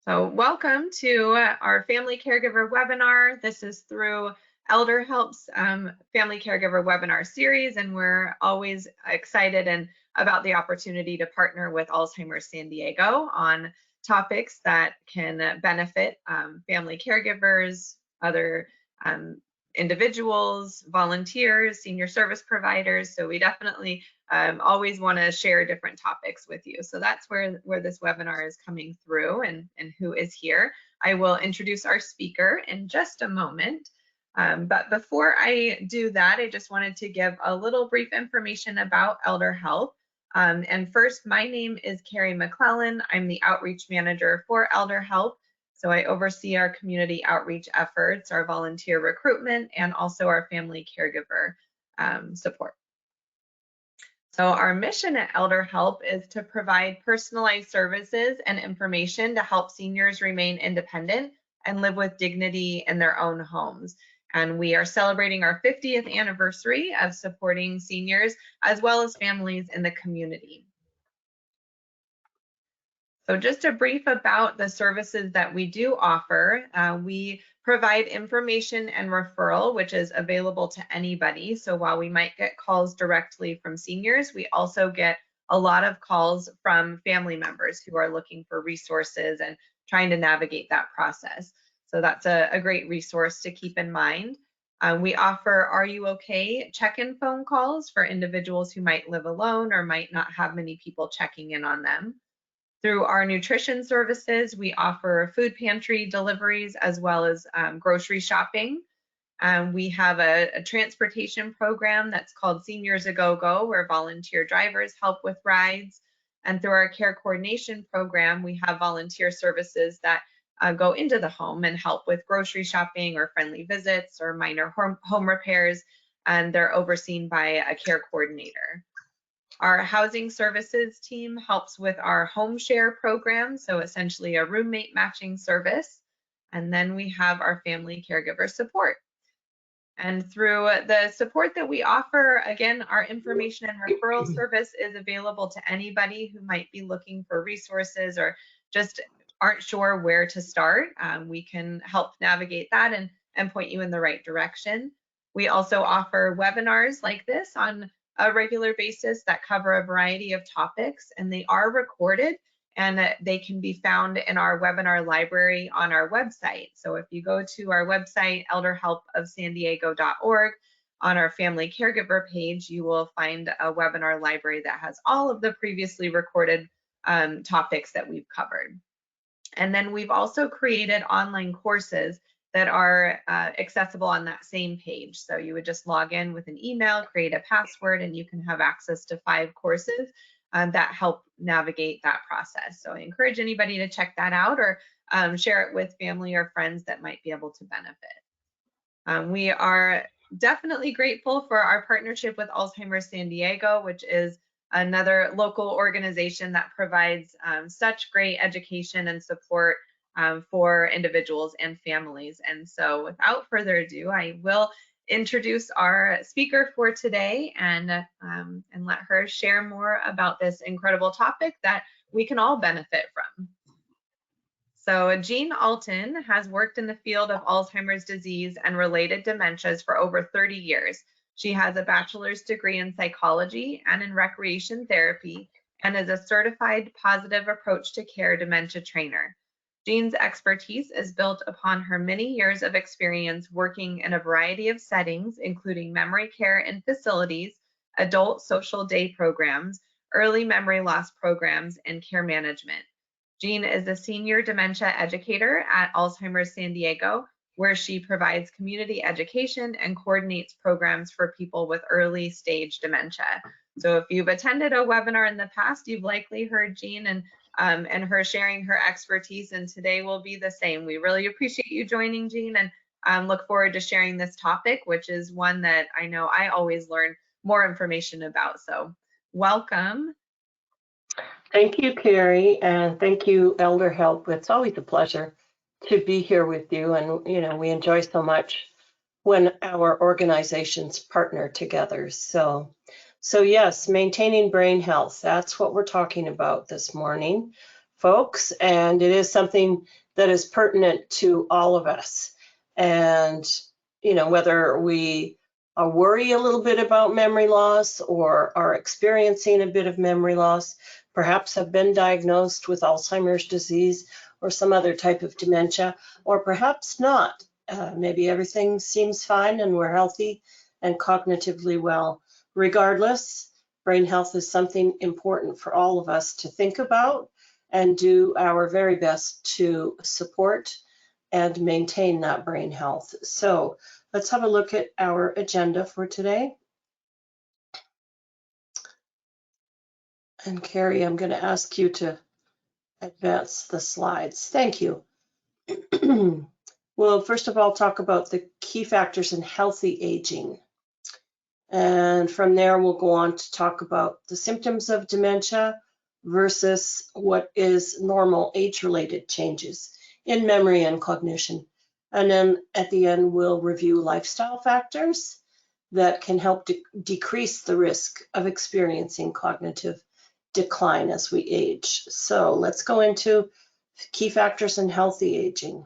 So welcome to our Family Caregiver webinar. This is through ElderHelp's Family Caregiver webinar series, and we're always excited and about the opportunity to partner with Alzheimer's San Diego on topics that can benefit family caregivers, other individuals, volunteers, senior service providers. So we definitely always want to share different topics with you. So that's where this webinar is coming through and who is here. I will introduce our speaker in just a moment. But before I do that, I just wanted to give a little brief information about ElderHelp. And first, my name is Carrie McClellan. I'm the outreach manager for ElderHelp. So I oversee our community outreach efforts, our volunteer recruitment, and also our family caregiver support. So our mission at ElderHelp is to provide personalized services and information to help seniors remain independent and live with dignity in their own homes. And we are celebrating our 50th anniversary of supporting seniors as well as families in the community. So just a brief about the services that we do offer. We provide information and referral, which is available to anybody. So while we might get calls directly from seniors, we also get a lot of calls from family members who are looking for resources and trying to navigate that process. So that's a great resource to keep in mind. We offer Are You Okay check-in phone calls for individuals who might live alone or might not have many people checking in on them. Through our nutrition services, we offer food pantry deliveries as well as grocery shopping. We have a transportation program that's called Seniors A Go-Go, where volunteer drivers help with rides. And through our care coordination program, we have volunteer services that go into the home and help with grocery shopping or friendly visits or minor home repairs, and they're overseen by a care coordinator. Our housing services team helps with our home share program, so essentially a roommate matching service. And then we have our family caregiver support. And through the support that we offer, again, our information and referral service is available to anybody who might be looking for resources or just aren't sure where to start. We can help navigate that and point you in the right direction. We also offer webinars like this on a regular basis that cover a variety of topics, and they are recorded and they can be found in our webinar library on our website. So if you go to our website, elderhelpofsandiego.org, on our family caregiver page, you will find a webinar library that has all of the previously recorded topics that we've covered. And then we've also created online courses that are accessible on that same page. So you would just log in with an email, create a password, and you can have access to 5 courses that help navigate that process. So I encourage anybody to check that out or share it with family or friends that might be able to benefit. We are definitely grateful for our partnership with Alzheimer's San Diego, which is another local organization that provides such great education and support for individuals and families. And so without further ado, I will introduce our speaker for today and let her share more about this incredible topic that we can all benefit from. So Jean Alton has worked in the field of Alzheimer's disease and related dementias for over 30 years. She has a bachelor's degree in psychology and in recreation therapy and is a certified positive approach to care dementia trainer. Jean's expertise is built upon her many years of experience working in a variety of settings, including memory care in facilities, adult social day programs, early memory loss programs, and care management. Jean is a senior dementia educator at Alzheimer's San Diego, where she provides community education and coordinates programs for people with early stage dementia. So if you've attended a webinar in the past, you've likely heard Jean and her sharing her expertise, and today will be the same. We really appreciate you joining, Jean, and look forward to sharing this topic, which is one that I know I always learn more information about. So welcome. Thank you, Carrie, and thank you, ElderHelp. It's always a pleasure to be here with you, and we enjoy so much when our organizations partner together. So yes, maintaining brain health, that's what we're talking about this morning. folks, and it is something that is pertinent to all of us. And, you know, whether we worry a little bit about memory loss or are experiencing a bit of memory loss, perhaps have been diagnosed with Alzheimer's disease or some other type of dementia, or perhaps not. Maybe everything seems fine and we're healthy and cognitively well. Regardless, brain health is something important for all of us to think about and do our very best to support and maintain that brain health. So let's have a look at our agenda for today. And Carrie, I'm going to ask you to advance the slides. Thank you. We'll first of all talk about the key factors in healthy aging. And from there, we'll go on to talk about the symptoms of dementia versus what is normal age-related changes in memory and cognition. And then at the end, we'll review lifestyle factors that can help decrease the risk of experiencing cognitive decline as we age. So let's go into key factors in healthy aging.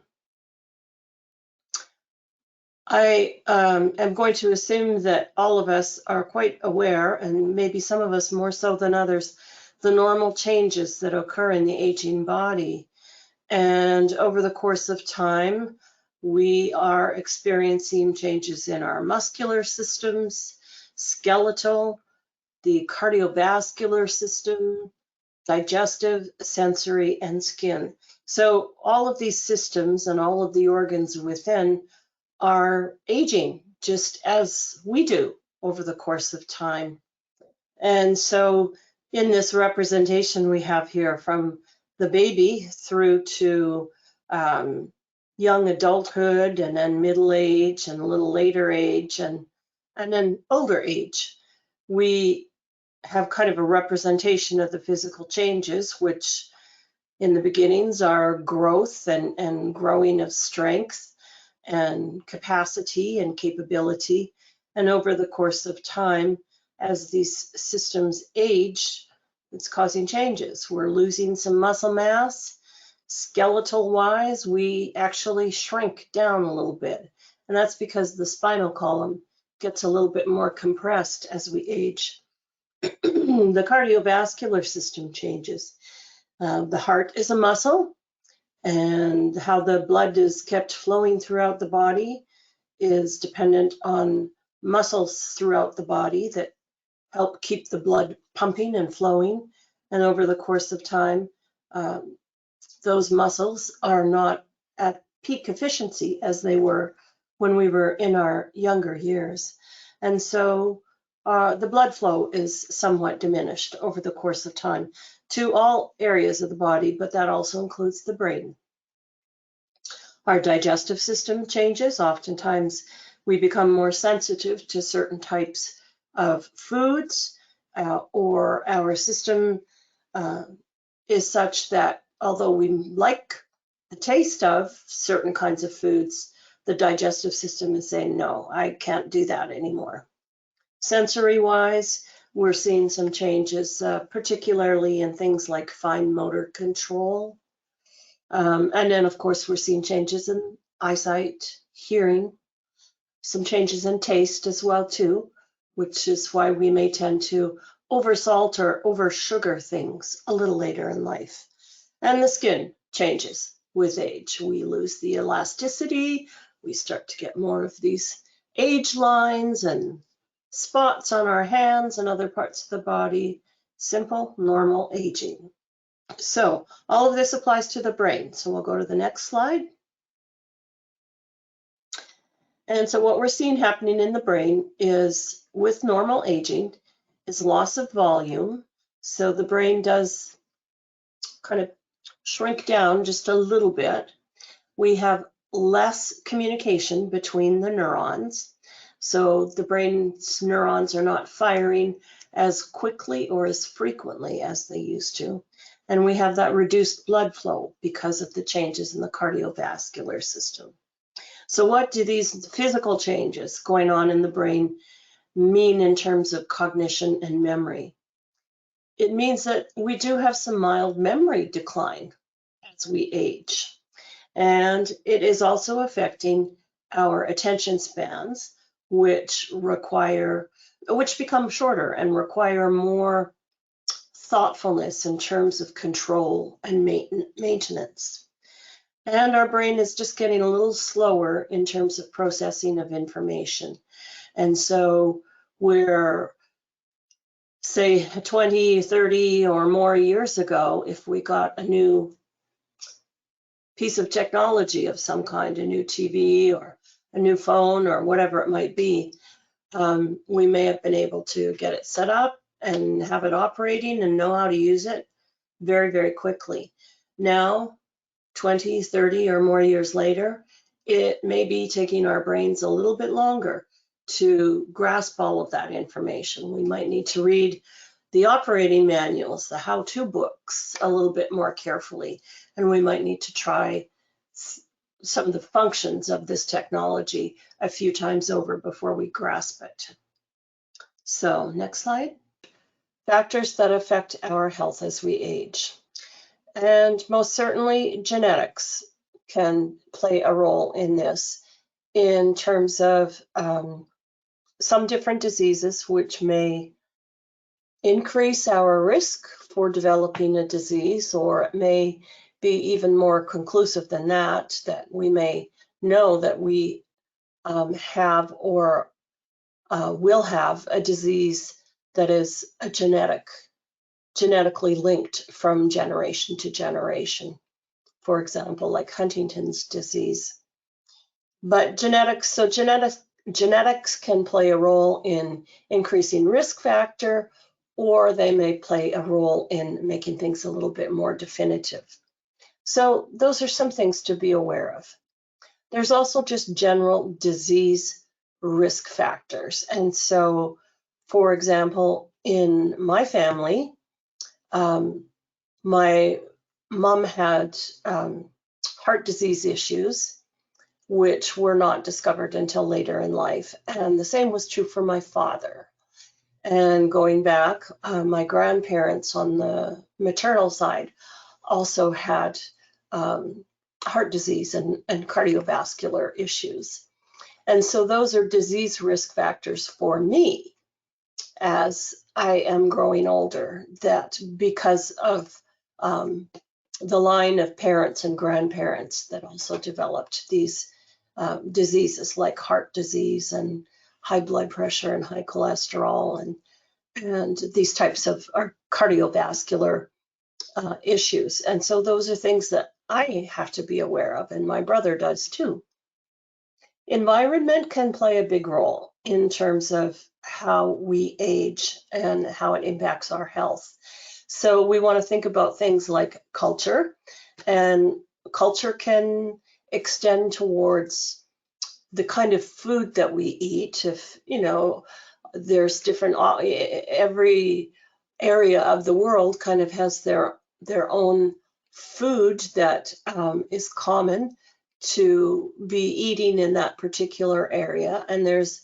I am going to assume that all of us are quite aware, and maybe some of us more so than others, the normal changes that occur in the aging body. And over the course of time, we are experiencing changes in our muscular systems, skeletal, the cardiovascular system, digestive, sensory, and skin. So all of these systems and all of the organs within are aging just as we do over the course of time. And so in this representation we have here from the baby through to young adulthood, and then middle age, and a little later age, and then older age, we have kind of a representation of the physical changes, which in the beginnings are growth and growing of strength and capacity and capability. And over the course of time, as these systems age, it's causing changes. We're losing some muscle mass. Skeletal wise, we actually shrink down a little bit. And that's because the spinal column gets a little bit more compressed as we age. The cardiovascular system changes. The heart is a muscle, and how the blood is kept flowing throughout the body is dependent on muscles throughout the body that help keep the blood pumping and flowing. And over the course of time, those muscles are not at peak efficiency as they were when we were in our younger years. And so the blood flow is somewhat diminished over the course of time to all areas of the body, but that also includes the brain. Our digestive system changes. Oftentimes we become more sensitive to certain types of foods, or our system is such that although we like the taste of certain kinds of foods, the digestive system is saying, no, I can't do that anymore. Sensory-wise, we're seeing some changes, particularly in things like fine motor control. And then, of course, we're seeing changes in eyesight, hearing, some changes in taste as well, too, which is why we may tend to oversalt or oversugar things a little later in life. And the skin changes with age. We lose the elasticity. We start to get more of these age lines and spots on our hands and other parts of the body. Simple, normal aging. So all of this applies to the brain. So we'll go to the next slide. And so what we're seeing happening in the brain is, with normal aging, is loss of volume. So the brain does kind of shrink down just a little bit. We have less communication between the neurons. So the brain's neurons are not firing as quickly or as frequently as they used to. And we have that reduced blood flow because of the changes in the cardiovascular system. So what do these physical changes going on in the brain mean in terms of cognition and memory? it means that we do have some mild memory decline as we age. And it is also affecting our attention spans, which become shorter and require more thoughtfulness in terms of control and maintenance. And our brain is just getting a little slower in terms of processing of information. And so we're, say, 20, 30 or more years ago, if we got a new piece of technology of some kind, a new TV or a new phone or whatever it might be, we may have been able to get it set up and have it operating and know how to use it very, very quickly. Now, 20, 30 or more years later, it may be taking our brains a little bit longer to grasp all of that information. We might need to read the operating manuals, the how-to books a little bit more carefully, and we might need to try some of the functions of this technology a few times over before we grasp it. So, next slide. Factors that affect our health as we age. And most certainly genetics can play a role in this in terms of some different diseases which may increase our risk for developing a disease, or it may be even more conclusive than that, that we may know that we have or will have a disease that is a genetically linked from generation to generation. For example, like Huntington's disease. But genetics can play a role in increasing risk factor, or they may play a role in making things a little bit more definitive. So those are some things to be aware of. There's also just general disease risk factors. And so, for example, in my family, my mom had heart disease issues, which were not discovered until later in life. And the same was true for my father. And going back, my grandparents on the maternal side also had heart disease and cardiovascular issues. And so those are disease risk factors for me as I am growing older, that because of the line of parents and grandparents that also developed these diseases like heart disease and high blood pressure and high cholesterol and these types of cardiovascular issues. And so those are things that I have to be aware of, and my brother does too. Environment can play a big role in terms of how we age and how it impacts our health. So we want to think about things like culture, and culture can extend towards the kind of food that we eat. If, there's different, every area of the world kind of has their own food that is common to be eating in that particular area. And there's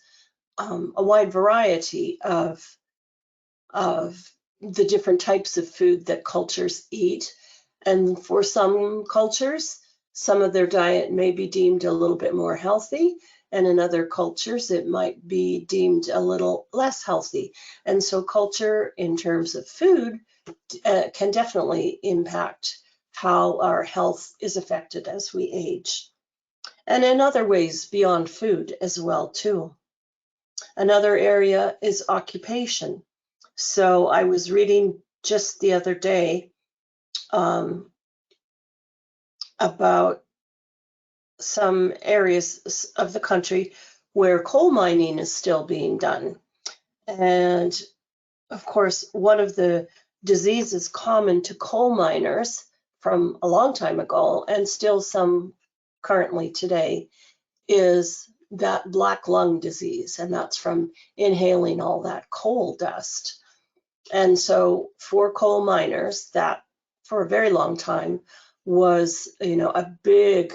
a wide variety of the different types of food that cultures eat. And for some cultures, some of their diet may be deemed a little bit more healthy, and in other cultures, it might be deemed a little less healthy. And so culture in terms of food can definitely impact how our health is affected as we age. And in other ways beyond food as well, too. Another area is occupation. So I was reading just the other day about some areas of the country where coal mining is still being done. And of course, one of the diseases common to coal miners from a long time ago, and still some currently today, is that black lung disease, and that's from inhaling all that coal dust. And so for coal miners, that for a very long time was, a big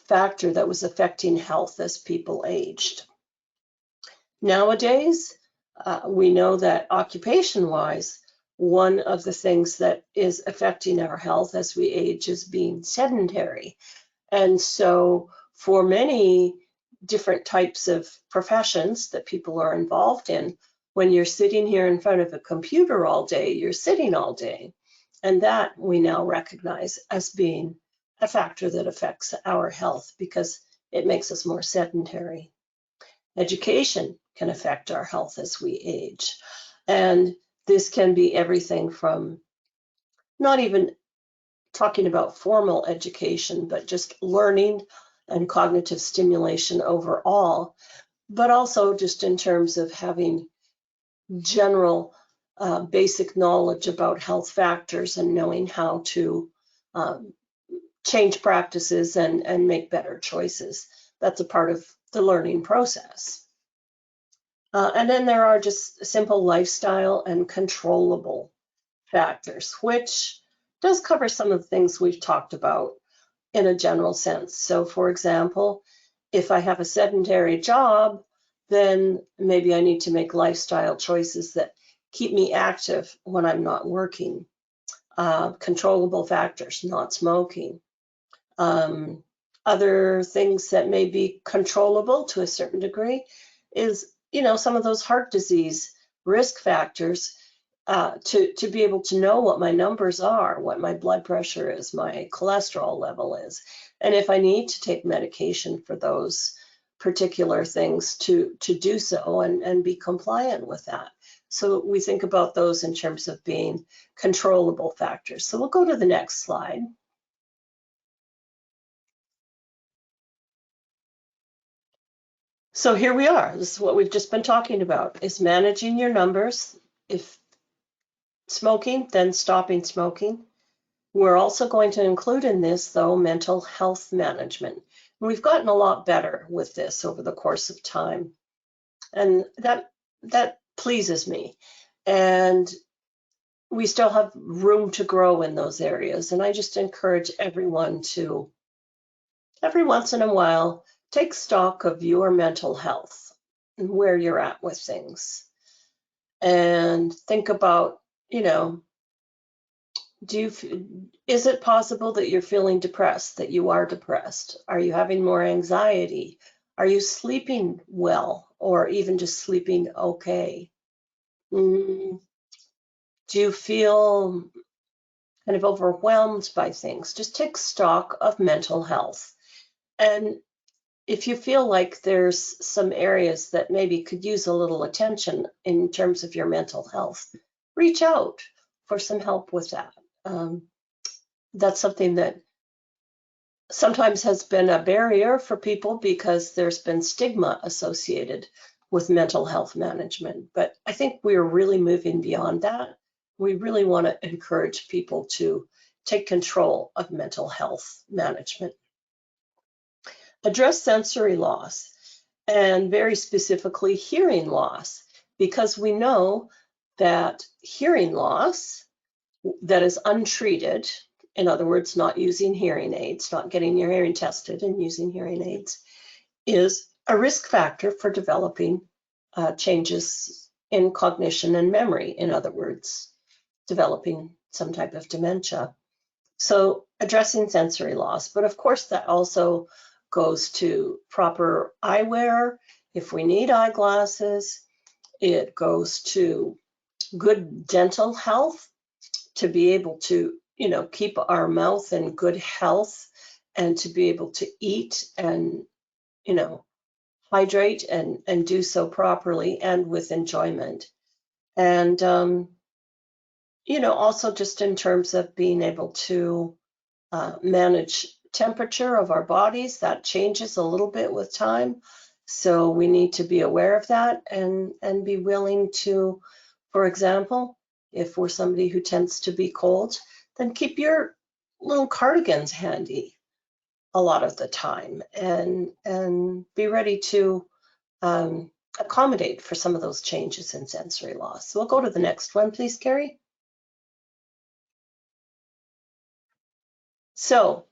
factor that was affecting health as people aged. Nowadays, We know that occupation-wise, one of the things that is affecting our health as we age is being sedentary. And so for many different types of professions that people are involved in, when you're sitting here in front of a computer all day, you're sitting all day. And that we now recognize as being a factor that affects our health because it makes us more sedentary. Education can affect our health as we age. And this can be everything from not even talking about formal education, but just learning and cognitive stimulation overall, but also just in terms of having general basic knowledge about health factors and knowing how to change practices and make better choices. That's a part of the learning process. And then there are just simple lifestyle and controllable factors, which does cover some of the things we've talked about in a general sense. So for example, if I have a sedentary job, then maybe I need to make lifestyle choices that keep me active when I'm not working. Controllable factors, not smoking. Other things that may be controllable to a certain degree is, some of those heart disease risk factors, to be able to know what my numbers are, what my blood pressure is, my cholesterol level is, and if I need to take medication for those particular things to do so and be compliant with that. So we think about those in terms of being controllable factors. So we'll go to the next slide. So here we are. This is what we've just been talking about, is managing your numbers. If smoking, then stopping smoking. We're also going to include in this, though, mental health management. We've gotten a lot better with this over the course of time, and that pleases me. And we still have room to grow in those areas. And I just encourage everyone to, every once in a while, take stock of your mental health and where you're at with things. And think about, is it possible that you're feeling depressed, that you are depressed? Are you having more anxiety? Are you sleeping well, or even just sleeping okay? Do you feel kind of overwhelmed by things? Just take stock of mental health. And if you feel like there's some areas that maybe could use a little attention in terms of your mental health, reach out for some help with that. That's something that sometimes has been a barrier for people because there's been stigma associated with mental health management. But I think we're really moving beyond that. We really want to encourage people to take control of mental health management. Address sensory loss, and very specifically hearing loss, because we know that hearing loss that is untreated, in other words, not using hearing aids, not getting your hearing tested and using hearing aids, is a risk factor for developing changes in cognition and memory, in other words, developing some type of dementia. So addressing sensory loss, but of course that also goes to proper eyewear if we need eyeglasses. It goes to good dental health, to be able to, keep our mouth in good health and to be able to eat and, hydrate and do so properly and with enjoyment. And, also just in terms of being able to manage temperature of our bodies, that changes a little bit with time. So we need to be aware of that and be willing to, for example, if we're somebody who tends to be cold, then keep your little cardigans handy a lot of the time and be ready to accommodate for some of those changes in sensory loss. So we'll go to the next one, please, Carrie. So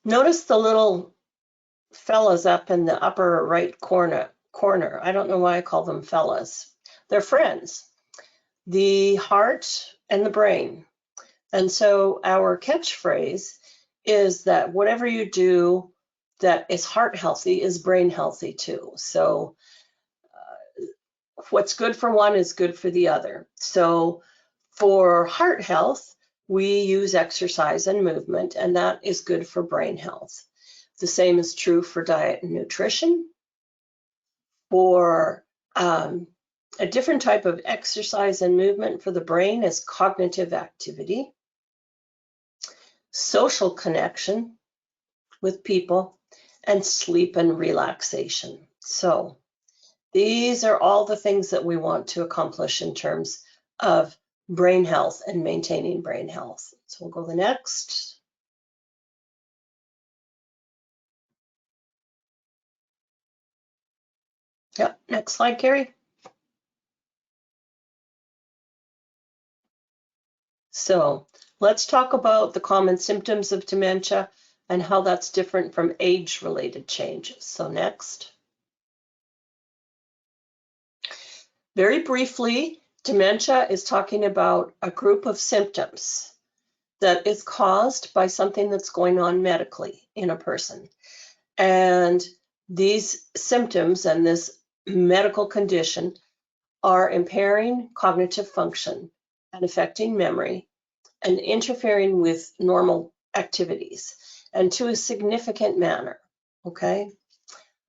notice the little fellas up in the upper right corner. I don't know why I call them fellas. They're friends, the heart and the brain. And so our catchphrase is that whatever you do that is heart healthy is brain healthy too. So what's good for one is good for the other. So for heart health, we use exercise and movement, and that is good for brain health. The same is true for diet and nutrition. For a different type of exercise and movement for the brain is cognitive activity, social connection with people, and sleep and relaxation. So these are all the things that we want to accomplish in terms of brain health and maintaining brain health. So we'll go to the next. Yep, next slide, Carrie. So let's talk about the common symptoms of dementia and how that's different from age-related changes. So next. Very briefly, dementia is talking about a group of symptoms that is caused by something that's going on medically in a person. And these symptoms and this medical condition are impairing cognitive function and affecting memory and interfering with normal activities and to a significant manner, okay?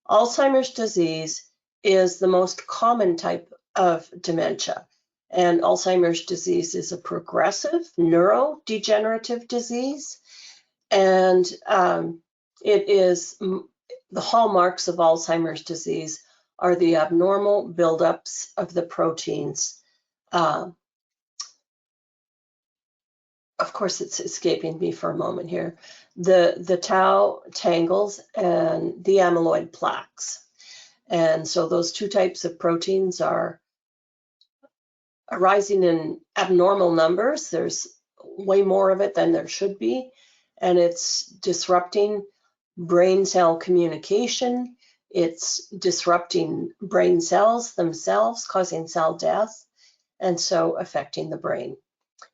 Alzheimer's disease is the most common type of dementia, and Alzheimer's disease is a progressive neurodegenerative disease, and it is the hallmarks of Alzheimer's disease are the abnormal buildups of the proteins. Of course, it's escaping me for a moment here. The tau tangles and the amyloid plaques. And so those two types of proteins are arising in abnormal numbers. There's way more of it than there should be. And it's disrupting brain cell communication. It's disrupting brain cells themselves, causing cell death, and so affecting the brain.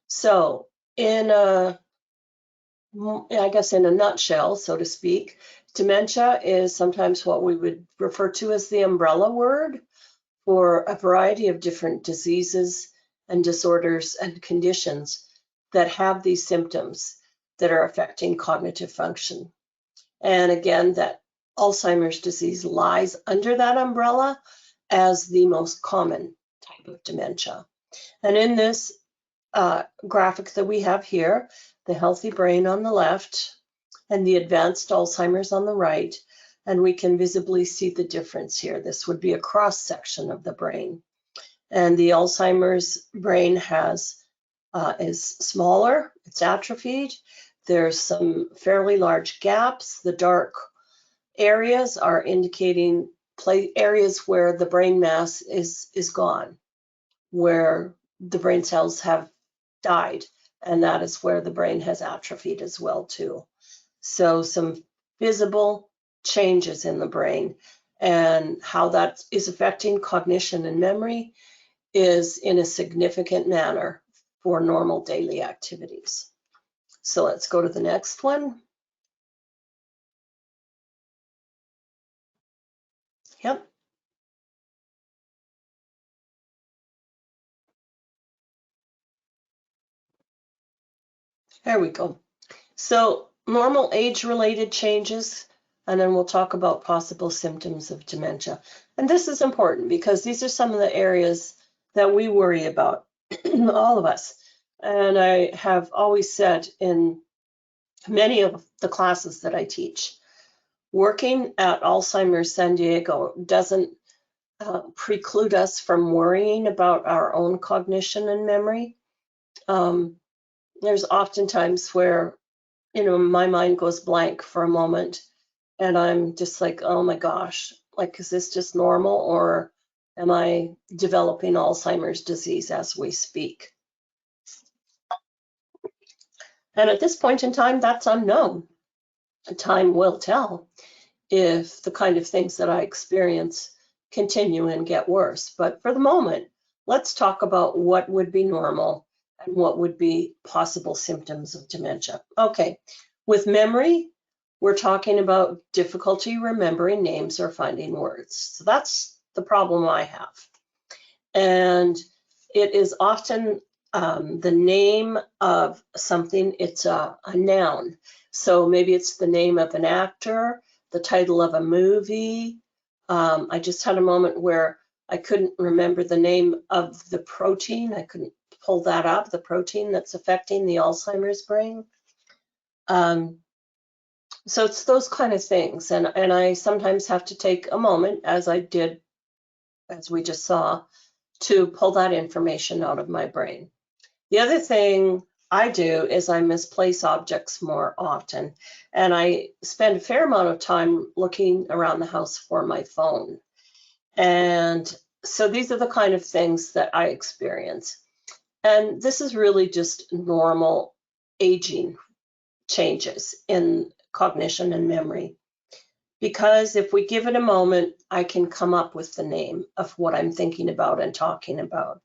So I guess in a nutshell, so to speak, dementia is sometimes what we would refer to as the umbrella word for a variety of different diseases and disorders and conditions that have these symptoms that are affecting cognitive function. And again, that Alzheimer's disease lies under that umbrella as the most common type of dementia. And in this graphic that we have here, the healthy brain on the left and the advanced Alzheimer's on the right, and we can visibly see the difference here. This would be a cross section of the brain. And the Alzheimer's brain is smaller, it's atrophied. There's some fairly large gaps. The dark areas are indicating areas where the brain mass is gone, where the brain cells have died, and that is where the brain has atrophied as well too. So some visible changes in the brain, and how that is affecting cognition and memory is in a significant manner for normal daily activities. So let's go to the next one. Yep. There we go. So normal age-related changes, and then we'll talk about possible symptoms of dementia. And this is important because these are some of the areas that we worry about, all of us. And I have always said in many of the classes that I teach, working at Alzheimer's San Diego doesn't preclude us from worrying about our own cognition and memory. There's oftentimes where, my mind goes blank for a moment and I'm just like, oh my gosh, like, is this just normal or am I developing Alzheimer's disease as we speak? And at this point in time, that's unknown. Time will tell if the kind of things that I experience continue and get worse. But for the moment, let's talk about what would be normal and what would be possible symptoms of dementia. Okay, with memory, we're talking about difficulty remembering names or finding words. So that's the problem I have. And it is often the name of something, it's a noun. So maybe it's the name of an actor, the title of a movie. I just had a moment where I couldn't remember the name of the protein. I couldn't pull that up, the protein that's affecting the Alzheimer's brain. So it's those kind of things. And I sometimes have to take a moment, as I did, as we just saw, to pull that information out of my brain. The other thing I do is I misplace objects more often, and I spend a fair amount of time looking around the house for my phone. And so these are the kind of things that I experience. And this is really just normal aging changes in cognition and memory. Because if we give it a moment, I can come up with the name of what I'm thinking about and talking about.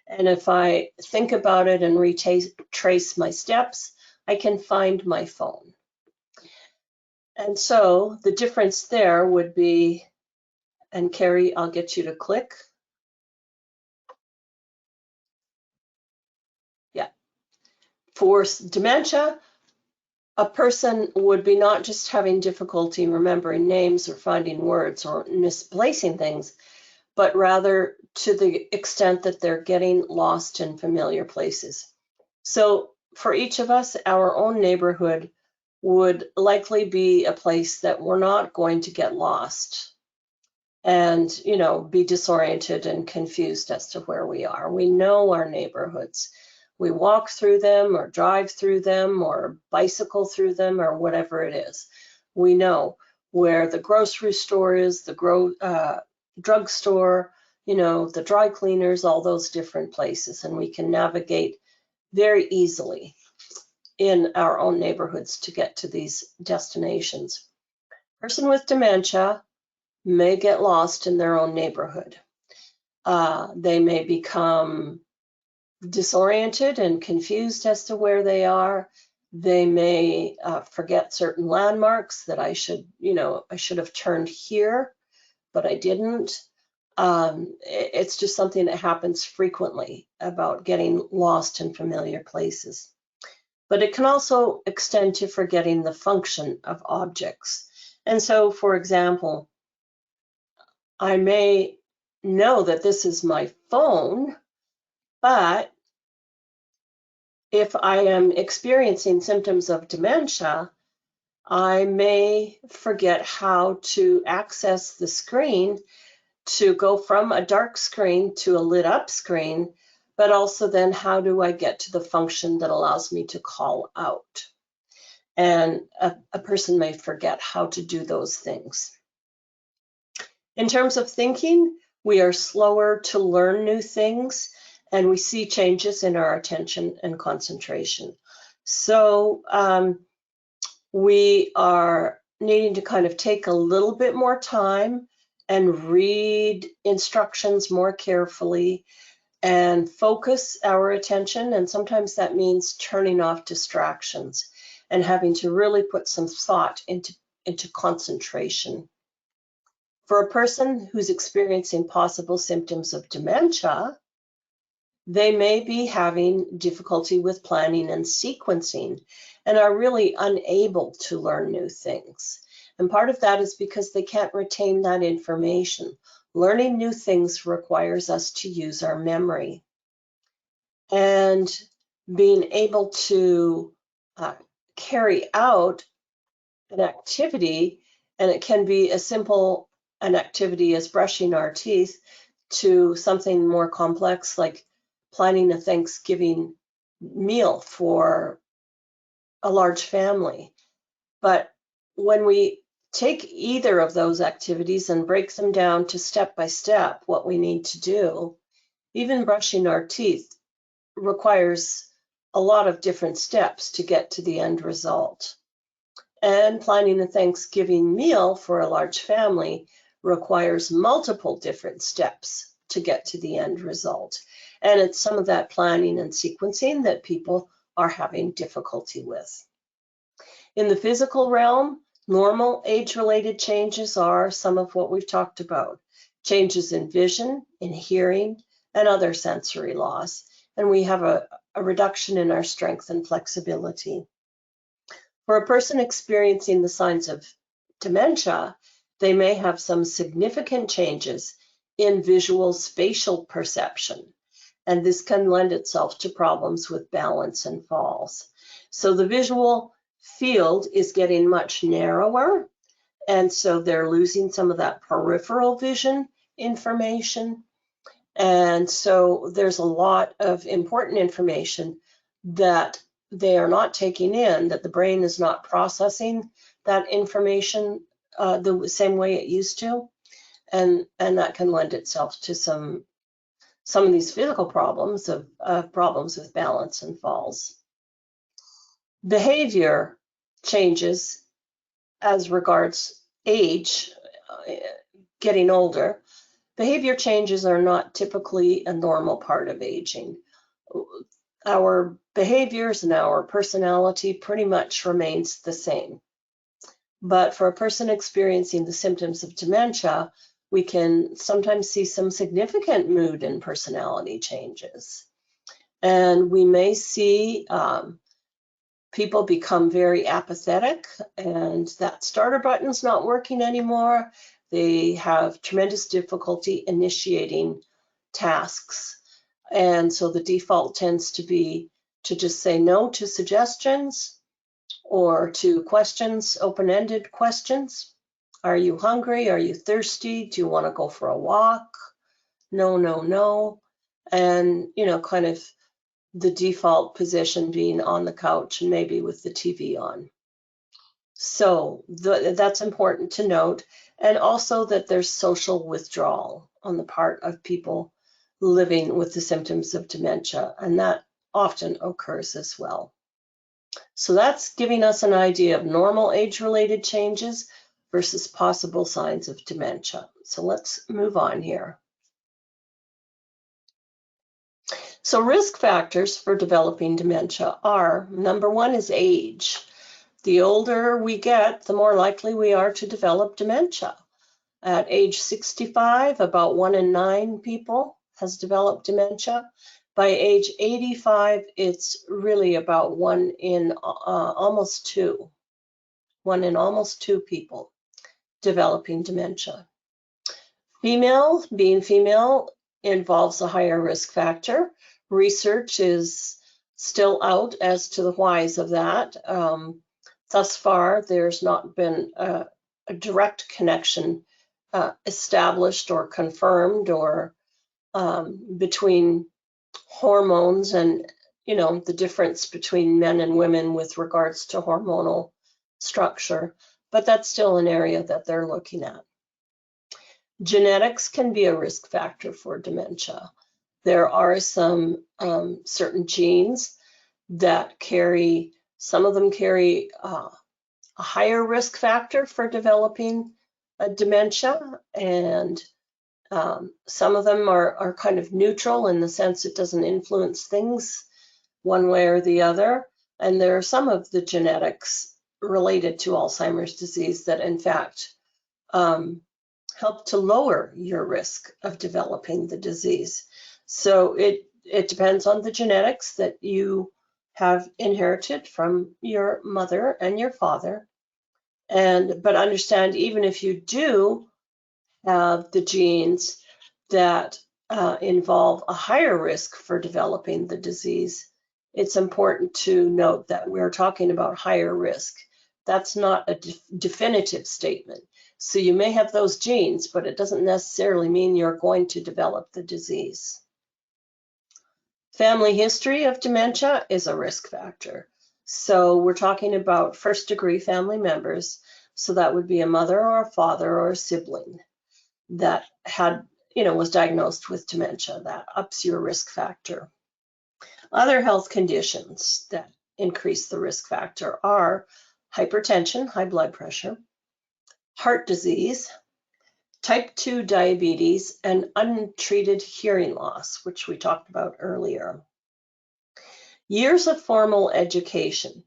And if I think about it and retrace my steps, I can find my phone. And so the difference there would be, and Carrie, I'll get you to click. Yeah. For dementia, a person would be not just having difficulty remembering names or finding words or misplacing things, but rather to the extent that they're getting lost in familiar places. So for each of us, our own neighborhood would likely be a place that we're not going to get lost and, be disoriented and confused as to where we are. We know our neighborhoods. We walk through them or drive through them or bicycle through them or whatever it is. We know where the grocery store is, the drugstore, the dry cleaners, all those different places, and we can navigate very easily in our own neighborhoods to get to these destinations. Person with dementia may get lost in their own neighborhood. They may become disoriented and confused as to where they are. They may forget certain landmarks that I should have turned here, but I didn't. It's just something that happens frequently about getting lost in familiar places. But it can also extend to forgetting the function of objects. And so, for example, I may know that this is my phone, but if I am experiencing symptoms of dementia, I may forget how to access the screen to go from a dark screen to a lit up screen, but also then how do I get to the function that allows me to call out? And a person may forget how to do those things. In terms of thinking, we are slower to learn new things, and we see changes in our attention and concentration. So we are needing to kind of take a little bit more time and read instructions more carefully and focus our attention. And sometimes that means turning off distractions and having to really put some thought into concentration. For a person who's experiencing possible symptoms of dementia, they may be having difficulty with planning and sequencing and are really unable to learn new things. And part of that is because they can't retain that information. Learning new things requires us to use our memory. And being able to carry out an activity, and it can be as simple an activity as brushing our teeth to something more complex like planning a Thanksgiving meal for a large family. But when we take either of those activities and break them down to step by step what we need to do, even brushing our teeth requires a lot of different steps to get to the end result. And planning a Thanksgiving meal for a large family requires multiple different steps to get to the end result. And it's some of that planning and sequencing that people are having difficulty with. In the physical realm, normal age-related changes are some of what we've talked about. Changes in vision, in hearing, and other sensory loss. And we have a reduction in our strength and flexibility. For a person experiencing the signs of dementia, they may have some significant changes in visual spatial perception, and this can lend itself to problems with balance and falls. So the visual field is getting much narrower, and so they're losing some of that peripheral vision information. And so there's a lot of important information that they are not taking in, that the brain is not processing that information the same way it used to. And that can lend itself to some of these physical problems of problems with balance and falls. Behavior changes as regards age, getting older. Behavior changes are not typically a normal part of aging. Our behaviors and our personality pretty much remains the same. But for a person experiencing the symptoms of dementia, we can sometimes see some significant mood and personality changes. And we may see people become very apathetic, and that starter button's not working anymore. They have tremendous difficulty initiating tasks. And so the default tends to be to just say no to suggestions or to questions, open-ended questions. Are you hungry? Are you thirsty? Do you want to go for a walk? No, no, no. And, kind of the default position being on the couch and maybe with the TV on. So that's important to note. And also that there's social withdrawal on the part of people living with the symptoms of dementia, and that often occurs as well. So that's giving us an idea of normal age-related changes versus possible signs of dementia. So let's move on here. So risk factors for developing dementia are, number one is age. The older we get, the more likely we are to develop dementia. At age 65, about 1 in 9 people has developed dementia. By age 85, it's really about 1 in almost 2. 1 in almost 2 people developing dementia. Being female involves a higher risk factor. Research is still out as to the whys of that. Thus far, there's not been a direct connection established or confirmed or between hormones and, the difference between men and women with regards to hormonal structure, but that's still an area that they're looking at. Genetics can be a risk factor for dementia. There are some certain genes that some of them carry a higher risk factor for developing dementia, and some of them are kind of neutral in the sense it doesn't influence things one way or the other. And there are some of the genetics related to Alzheimer's disease that in fact help to lower your risk of developing the disease. So it depends on the genetics that you have inherited from your mother and your father. But understand, even if you do have the genes that involve a higher risk for developing the disease, it's important to note that we're talking about higher risk. That's not a definitive statement. So you may have those genes, but it doesn't necessarily mean you're going to develop the disease. Family history of dementia is a risk factor. So we're talking about first-degree family members. So that would be a mother or a father or a sibling that had, was diagnosed with dementia. That ups your risk factor. Other health conditions that increase the risk factor are hypertension, high blood pressure, heart disease, type 2 diabetes, and untreated hearing loss, which we talked about earlier. Years of formal education.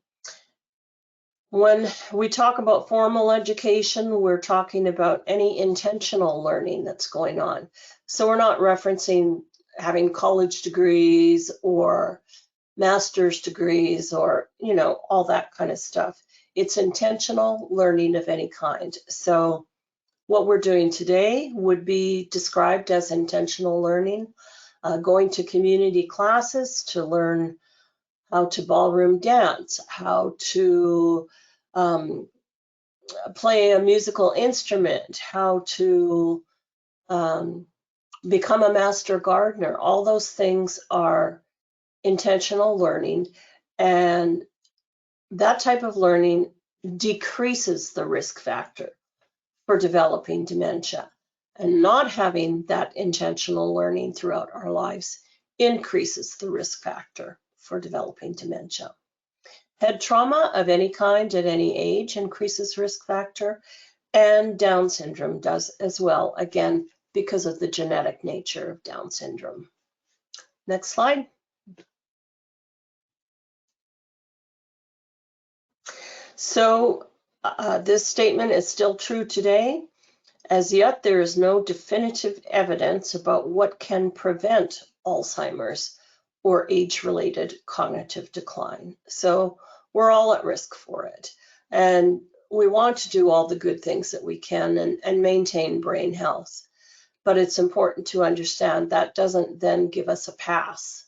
When we talk about formal education, we're talking about any intentional learning that's going on. So we're not referencing having college degrees or master's degrees or, all that kind of stuff. It's intentional learning of any kind. So what we're doing today would be described as intentional learning, going to community classes to learn how to ballroom dance, how to play a musical instrument, how to become a master gardener. All those things are intentional learning, and that type of learning decreases the risk factor for developing dementia. And not having that intentional learning throughout our lives increases the risk factor for developing dementia. Head trauma of any kind at any age increases risk factor, and Down syndrome does as well, again, because of the genetic nature of Down syndrome. Next slide. So this statement is still true today. As yet, there is no definitive evidence about what can prevent Alzheimer's or age-related cognitive decline. So we're all at risk for it. And we want to do all the good things that we can and maintain brain health. But it's important to understand that doesn't then give us a pass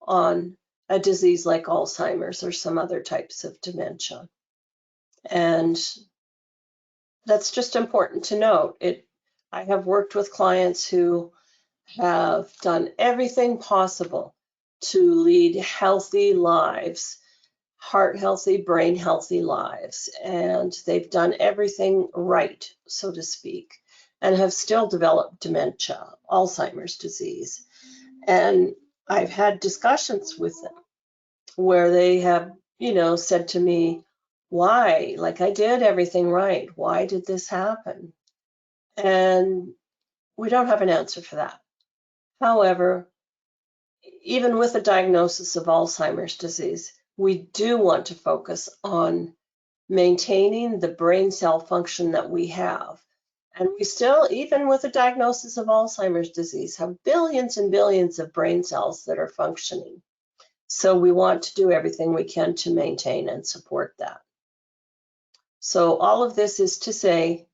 on a disease like Alzheimer's or some other types of dementia. And that's just important to note. I have worked with clients who have done everything possible to lead healthy lives, heart healthy, brain healthy lives, and they've done everything right, so to speak, and have still developed dementia, Alzheimer's disease. And I've had discussions with them where they have, said to me, why? Like, I did everything right. Why did this happen? And we don't have an answer for that. However, even with a diagnosis of Alzheimer's disease, we do want to focus on maintaining the brain cell function that we have. And we still, even with a diagnosis of Alzheimer's disease, have billions and billions of brain cells that are functioning. So we want to do everything we can to maintain and support that. So all of this is to say,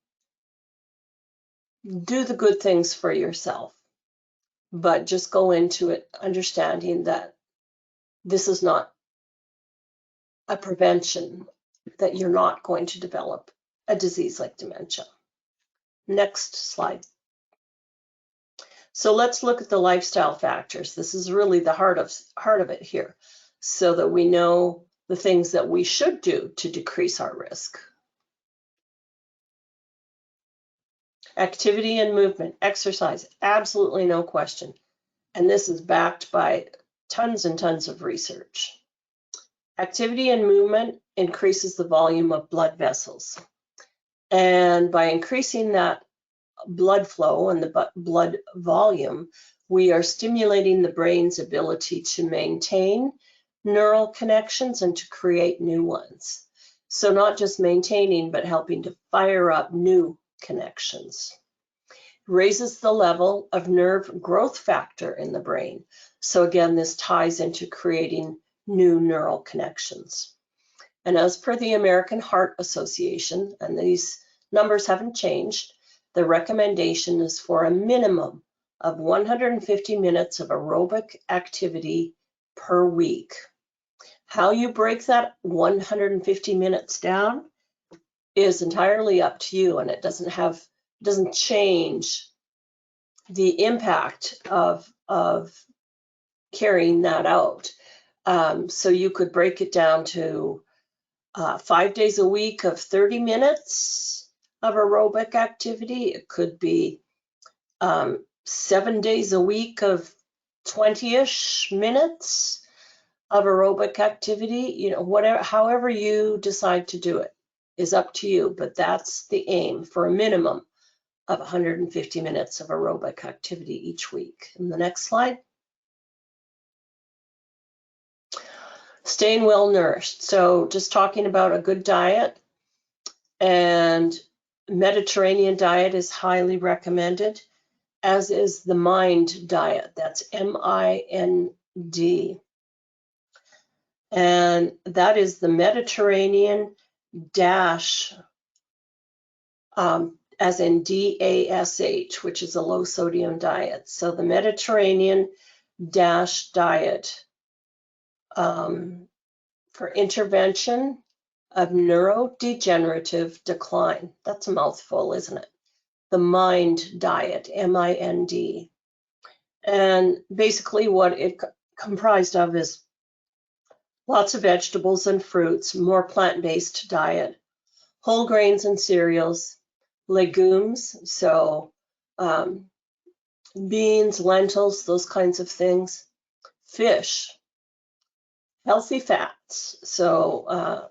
do the good things for yourself, but just go into it understanding that this is not a prevention, that you're not going to develop a disease like dementia. Next slide. So let's look at the lifestyle factors. This is really the heart of it here, so that we know the things that we should do to decrease our risk. Activity and movement, exercise, absolutely no question. And this is backed by tons and tons of research. Activity and movement increases the volume of blood vessels. And by increasing that blood flow and the blood volume, we are stimulating the brain's ability to maintain neural connections and to create new ones. So not just maintaining, but helping to fire up new connections. Raises the level of nerve growth factor in the brain. So again, this ties into creating new neural connections. And as per the American Heart Association, and these numbers haven't changed, the recommendation is for a minimum of 150 minutes of aerobic activity per week. How you break that 150 minutes down is entirely up to you, and it doesn't change the impact of carrying that out. So you could break it down to 5 days a week of 30 minutes of aerobic activity. It could be 7 days a week of 20-ish minutes of aerobic activity. However you decide to do it is up to you, but that's the aim, for a minimum of 150 minutes of aerobic activity each week. And the next slide. Staying well nourished. So just talking about a good diet, and Mediterranean diet is highly recommended, as is the MIND diet. That's MIND. And that is the Mediterranean dash, as in DASH, which is a low sodium diet. So the Mediterranean dash diet for intervention of neurodegenerative decline. That's a mouthful, isn't it? The MIND diet, MIND. And basically what it comprised of is lots of vegetables and fruits, more plant-based diet, whole grains and cereals, legumes, so beans, lentils, those kinds of things, fish, healthy fats, so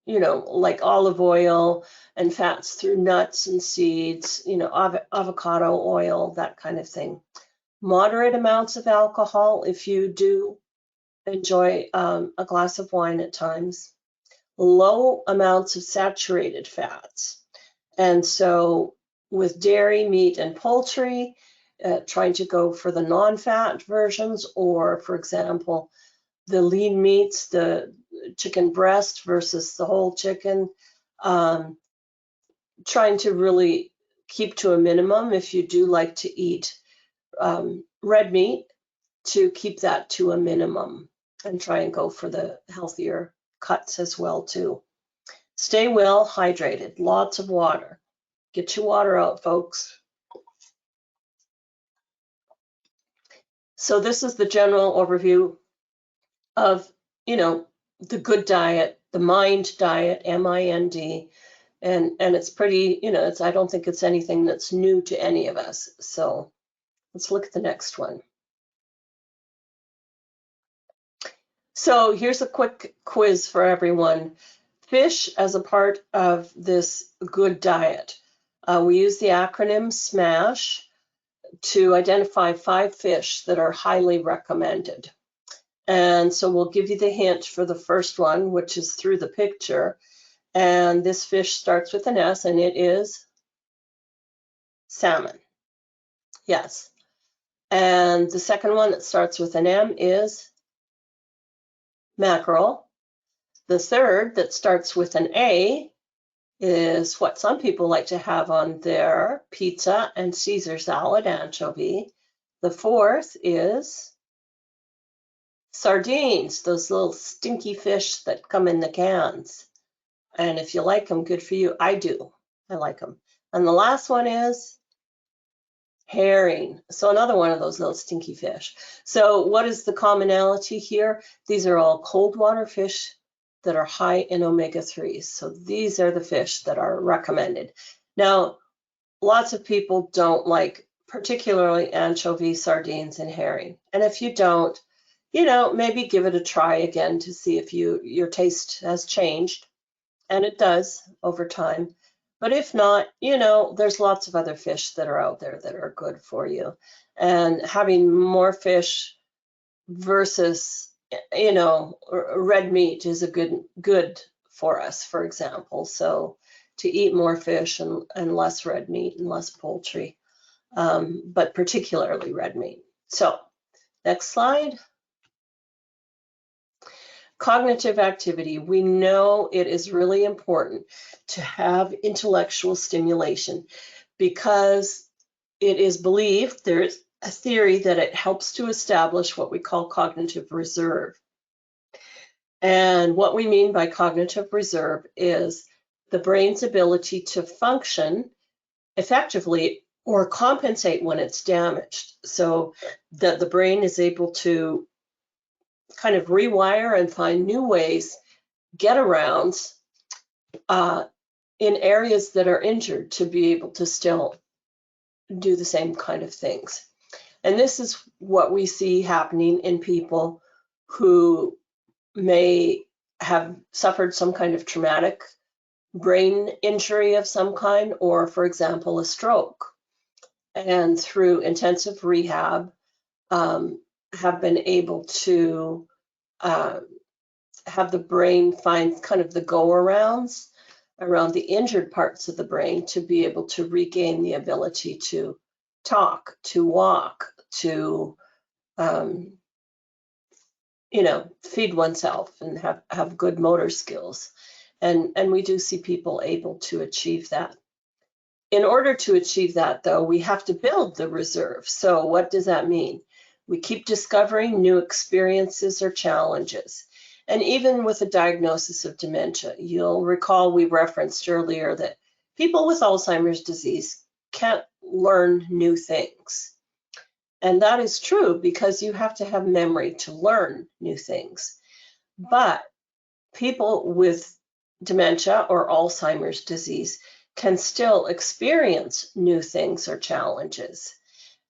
like olive oil and fats through nuts and seeds, avocado oil, that kind of thing. Moderate amounts of alcohol if you do enjoy a glass of wine at times. Low amounts of saturated fats. And so with dairy, meat, and poultry, trying to go for the non-fat versions, or for example, the lean meats, the chicken breast versus the whole chicken, trying to really keep to a minimum if you do like to eat red meat, to keep that to a minimum and try and go for the healthier cuts as well too. Stay well hydrated, lots of water. Get your water out, folks. So this is the general overview of, the good diet, the MIND diet, MIND, and it's pretty, I don't think it's anything that's new to any of us. So let's look at the next one. So here's a quick quiz for everyone. Fish as a part of this good diet. We use the acronym SMASH to identify 5 fish that are highly recommended. And so we'll give you the hint for the first one, which is through the picture. And this fish starts with an S, and it is salmon. Yes. And the second one that starts with an M is mackerel. The third that starts with an A is what some people like to have on their pizza and Caesar salad, anchovy. The fourth is sardines, those little stinky fish that come in the cans. And if you like them, good for you. I do. I like them. And the last one is herring. So another one of those little stinky fish. So what is the commonality here? These are all cold water fish that are high in omega-3s. So these are the fish that are recommended. Now, lots of people don't like particularly anchovy, sardines, and herring. And if you don't, maybe give it a try again to see if your taste has changed. And it does over time. But if not, there's lots of other fish that are out there that are good for you. And having more fish versus, red meat is a good for us, for example. So to eat more fish and less red meat and less poultry, but particularly red meat. So next slide. Cognitive activity. We know it is really important to have intellectual stimulation because it is believed, there is a theory that it helps to establish what we call cognitive reserve. And what we mean by cognitive reserve is the brain's ability to function effectively or compensate when it's damaged, so that the brain is able to kind of rewire and find new ways, get arounds in areas that are injured to be able to still do the same kind of things. And this is what we see happening in people who may have suffered some kind of traumatic brain injury of some kind, or for example, a stroke. And through intensive rehab, have been able to have the brain find kind of the go-arounds around the injured parts of the brain to be able to regain the ability to talk, to walk, to feed oneself and have good motor skills. And we do see people able to achieve that. In order to achieve that, though, we have to build the reserve. So what does that mean? We keep discovering new experiences or challenges. And even with a diagnosis of dementia, you'll recall we referenced earlier that people with Alzheimer's disease can't learn new things. And that is true because you have to have memory to learn new things. But people with dementia or Alzheimer's disease can still experience new things or challenges,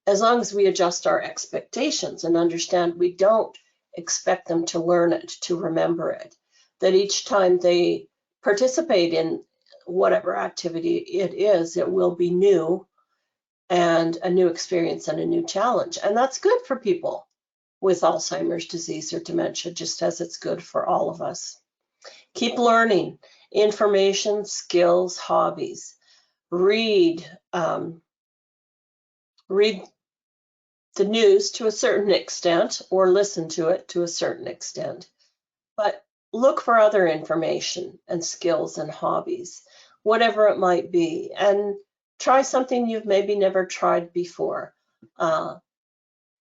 as long as we adjust our expectations and understand we don't expect them to learn it, to remember it, that each time they participate in whatever activity it is, it will be new and a new experience and a new challenge. And that's good for people with Alzheimer's disease or dementia, just as it's good for all of us. Keep learning information, skills, hobbies. Read the news to a certain extent, or listen to it to a certain extent. But look for other information and skills and hobbies, whatever it might be, and try something you've maybe never tried before.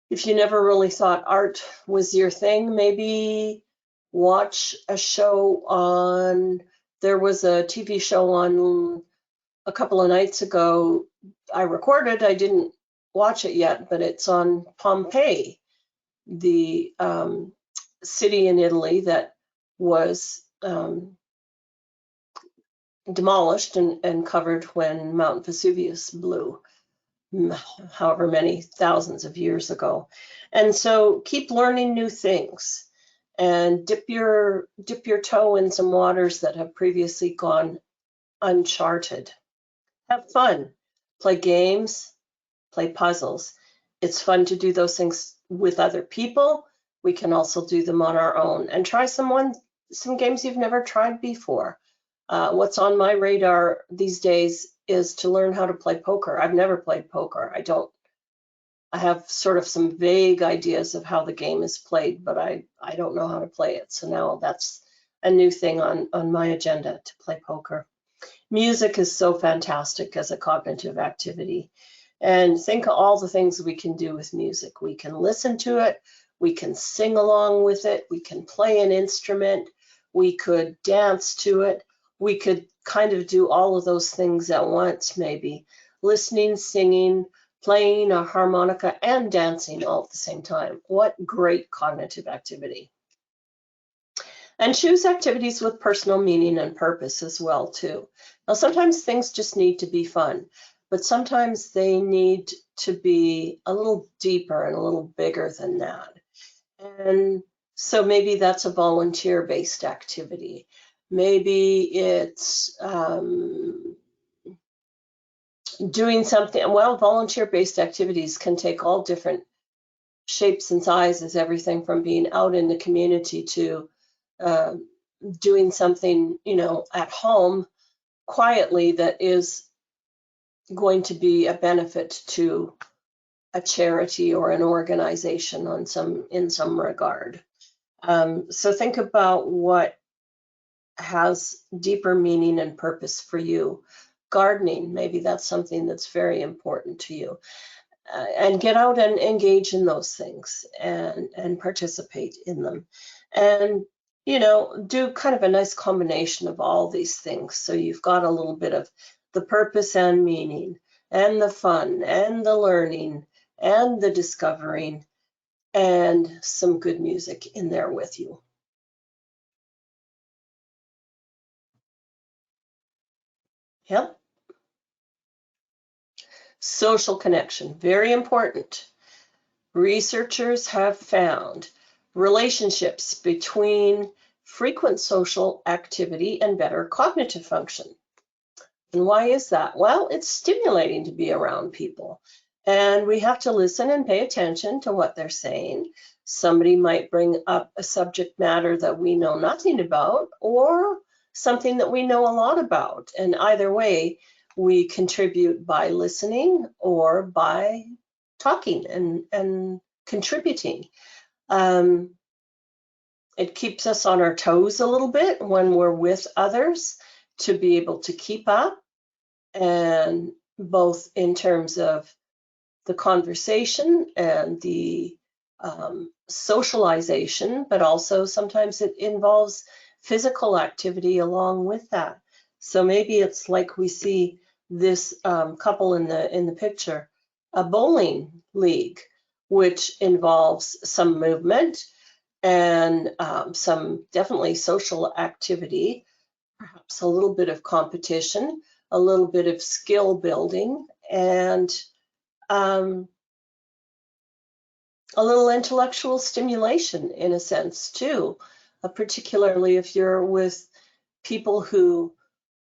If you never really thought art was your thing, maybe watch a show on, there was a TV show on a couple of nights ago. I recorded, I didn't watch it yet, but it's on Pompeii, the city in Italy that was demolished and covered when Mount Vesuvius blew, however many thousands of years ago. And so keep learning new things and dip your toe in some waters that have previously gone uncharted. Have fun, play games, play puzzles. It's fun to do those things with other people. We can also do them on our own and try some games you've never tried before. What's on my radar these days is to learn how to play poker. I've never played poker. I have sort of some vague ideas of how the game is played, but I don't know how to play it. So now that's a new thing on my agenda, to play poker. Music is so fantastic as a cognitive activity. And think of all the things we can do with music. We can listen to it, we can sing along with it, we can play an instrument, we could dance to it, we could kind of do all of those things at once, maybe. Listening, singing, playing a harmonica, and dancing all at the same time. What great cognitive activity. And choose activities with personal meaning and purpose as well, too. Now, sometimes things just need to be fun, but sometimes they need to be a little deeper and a little bigger than that. And so maybe that's a volunteer-based activity. Maybe it's doing something, well, volunteer-based activities can take all different shapes and sizes, everything from being out in the community to doing something, at home quietly that is going to be a benefit to a charity or an organization in some regard. So think about what has deeper meaning and purpose for you. Gardening, maybe that's something that's very important to you. And get out and engage in those things and participate in them. And, do kind of a nice combination of all these things. So you've got a little bit of the purpose and meaning, and the fun, and the learning, and the discovering, and some good music in there with you. Yep. Social connection, very important. Researchers have found relationships between frequent social activity, and better cognitive function. And why is that? Well, it's stimulating to be around people. And we have to listen and pay attention to what they're saying. Somebody might bring up a subject matter that we know nothing about, or something that we know a lot about. And either way, we contribute by listening or by talking and contributing. It keeps us on our toes a little bit when we're with others to be able to keep up, and both in terms of the conversation and the socialization, but also sometimes it involves physical activity along with that. So maybe it's like we see this couple in the picture, a bowling league, which involves some movement and some definitely social activity, perhaps a little bit of competition, a little bit of skill building, and a little intellectual stimulation in a sense too, particularly if you're with people who,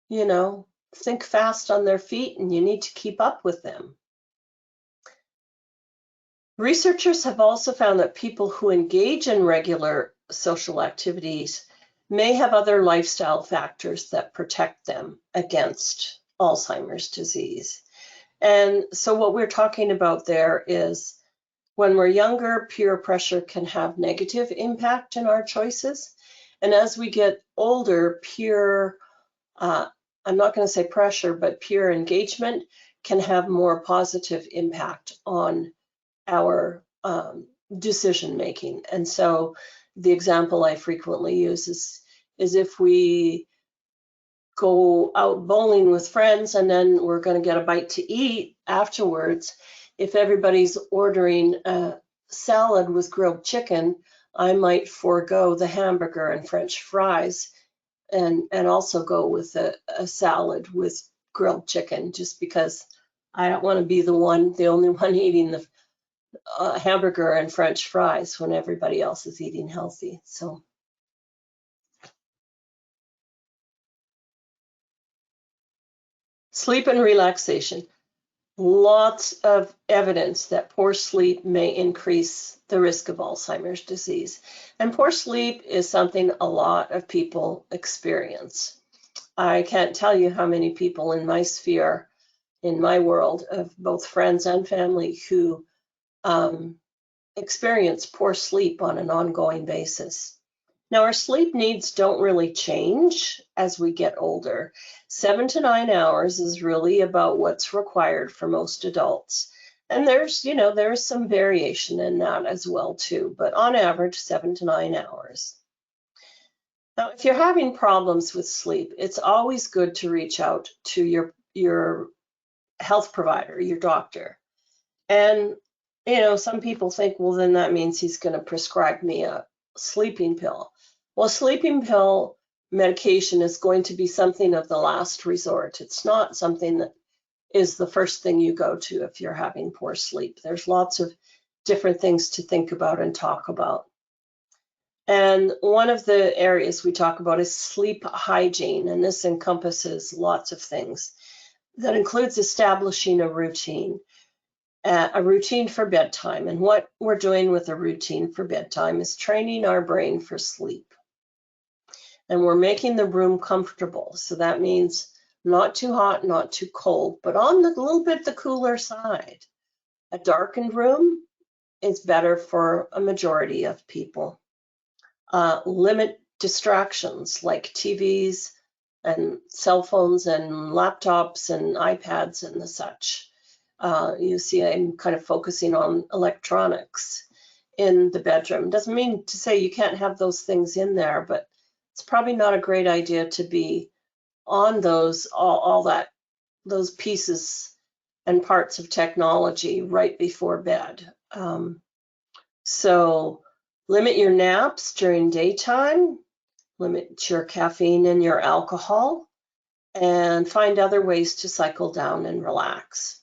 you know, think fast on their feet and you need to keep up with them. Researchers have also found that people who engage in regular social activities may have other lifestyle factors that protect them against Alzheimer's disease. And so what we're talking about there is when we're younger, peer pressure can have negative impact in our choices. And as we get older, peer, I'm not going to say pressure, but peer engagement can have more positive impact on our decision making. And so the example I frequently use is if we go out bowling with friends and then we're going to get a bite to eat afterwards, if everybody's ordering a salad with grilled chicken, I might forego the hamburger and French fries and also go with a salad with grilled chicken, just because I don't want to be the only one eating the hamburger and French fries when everybody else is eating healthy. So sleep and relaxation. Lots of evidence that poor sleep may increase the risk of Alzheimer's disease. And poor sleep is something a lot of people experience. I can't tell you how many people in my sphere, in my world of both friends and family, who experience poor sleep on an ongoing basis. Now, our sleep needs don't really change as we get older. 7 to 9 hours is really about what's required for most adults. And there's some variation in that as well too, but on average, 7 to 9 hours. Now, if you're having problems with sleep, it's always good to reach out to your health provider, your doctor. And some people think, well, then that means he's going to prescribe me a sleeping pill. Well, sleeping pill medication is going to be something of the last resort. It's not something that is the first thing you go to if you're having poor sleep. There's lots of different things to think about and talk about. And one of the areas we talk about is sleep hygiene, and this encompasses lots of things. That includes establishing a routine for bedtime. And what we're doing with a routine for bedtime is training our brain for sleep. And we're making the room comfortable. So that means not too hot, not too cold, but on the little bit the cooler side. A darkened room is better for a majority of people. Limit distractions like TVs and cell phones and laptops and iPads and the such. You see, I'm kind of focusing on electronics in the bedroom. Doesn't mean to say you can't have those things in there, but it's probably not a great idea to be on those pieces and parts of technology right before bed. So limit your naps during daytime, limit your caffeine and your alcohol, and find other ways to cycle down and relax.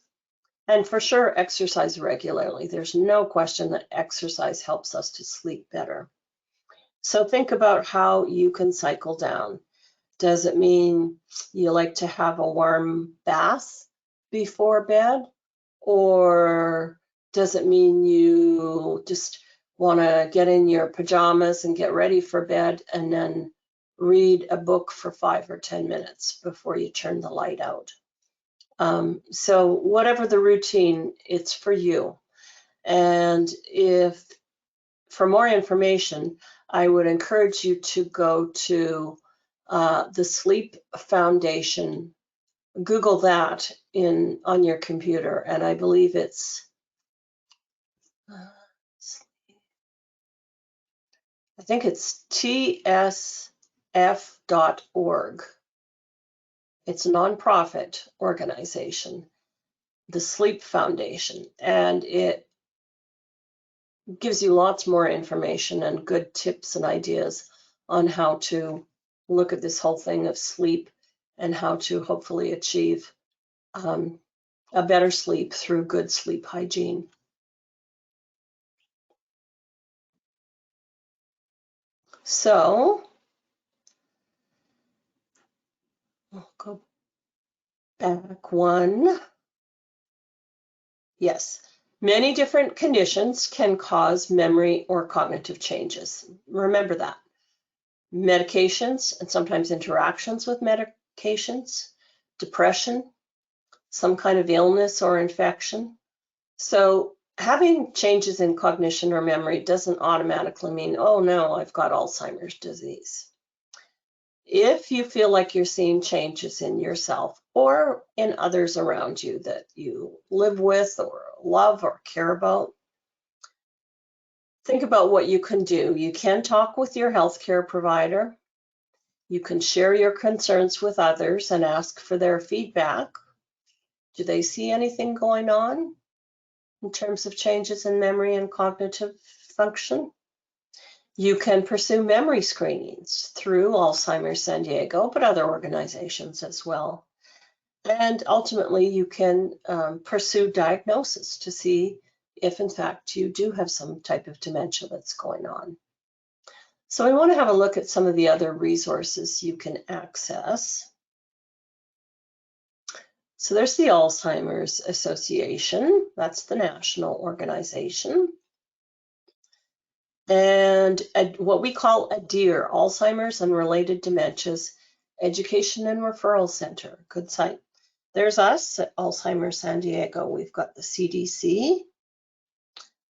And for sure, exercise regularly. There's no question that exercise helps us to sleep better. So think about how you can cycle down. Does it mean you like to have a warm bath before bed? Or does it mean you just want to get in your pajamas and get ready for bed and then read a book for 5 or 10 minutes before you turn the light out? So whatever the routine, it's for you. And if for more information, I would encourage you to go to the Sleep Foundation. Google that on your computer, and I believe it's I think it's tsf.org. It's a nonprofit organization, the Sleep Foundation, and it gives you lots more information and good tips and ideas on how to look at this whole thing of sleep and how to hopefully achieve a better sleep through good sleep hygiene. So I'll go back one. Yes, many different conditions can cause memory or cognitive changes. Remember that. Medications and sometimes interactions with medications, depression, some kind of illness or infection. So having changes in cognition or memory doesn't automatically mean, oh no, I've got Alzheimer's disease. If you feel like you're seeing changes in yourself or in others around you that you live with or love or care about, think about what you can do. You can talk with your healthcare provider. You can share your concerns with others and ask for their feedback. Do they see anything going on in terms of changes in memory and cognitive function? You can pursue memory screenings through Alzheimer's San Diego, but other organizations as well. And ultimately, you can pursue diagnosis to see if, in fact, you do have some type of dementia that's going on. So we want to have a look at some of the other resources you can access. So there's the Alzheimer's Association. That's the national organization. And what we call ADEAR, Alzheimer's and Related Dementias Education and Referral Center. Good site. There's us at Alzheimer's San Diego. We've got the CDC,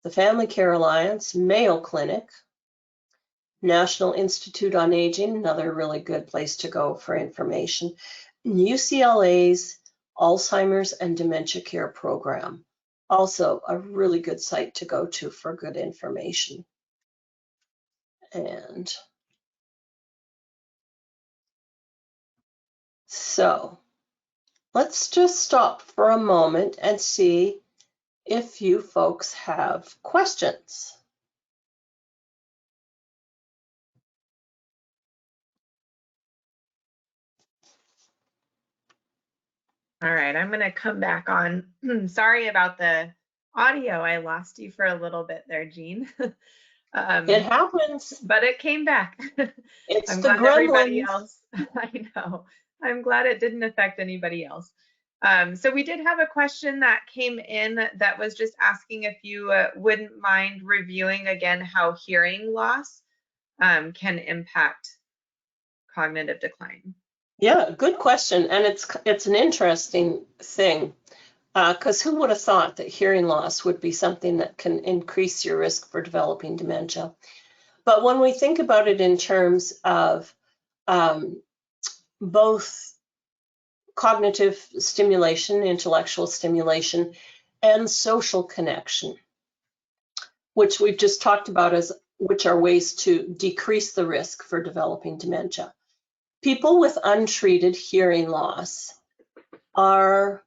the Family Care Alliance, Mayo Clinic, National Institute on Aging, another really good place to go for information, UCLA's Alzheimer's and Dementia Care Program, also a really good site to go to for good information. And so let's just stop for a moment and see if you folks have questions. All right, I'm going to come back on. Sorry about the audio. I lost you for a little bit there, Jean. It happens. But it came back. It's I'm the glad everybody gremlins. else, I know. I'm glad it didn't affect anybody else. So we did have a question that came in that was just asking if you wouldn't mind reviewing again how hearing loss can impact cognitive decline. Yeah, good question. And it's an interesting thing because who would have thought that hearing loss would be something that can increase your risk for developing dementia? But when we think about it in terms of both cognitive stimulation, intellectual stimulation, and social connection, which we've just talked about as which are ways to decrease the risk for developing dementia. People with untreated hearing loss are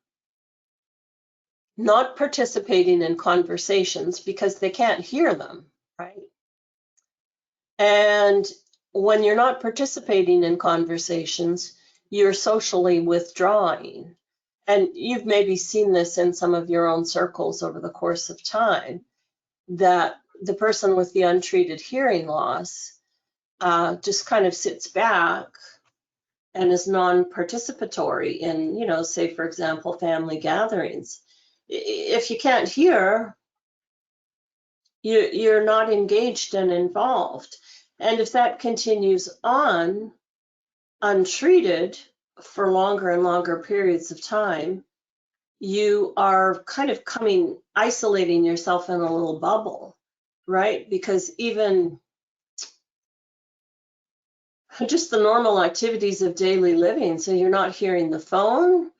not participating in conversations because they can't hear them, right? And when you're not participating in conversations, you're socially withdrawing. And you've maybe seen this in some of your own circles over the course of time, that the person with the untreated hearing loss just kind of sits back and is non-participatory in, you know, say, for example, family gatherings. If you can't hear, you're not engaged and involved. And if that continues on untreated for longer and longer periods of time, you are kind of isolating yourself in a little bubble, right? Because even just the normal activities of daily living, so you're not hearing the phone,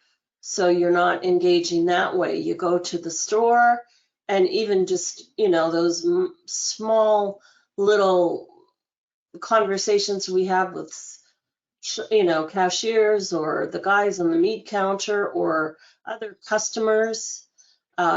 so you're not engaging that way. You go to the store, and even just, you know, those small little conversations we have with, you know, cashiers or the guys on the meat counter or other customers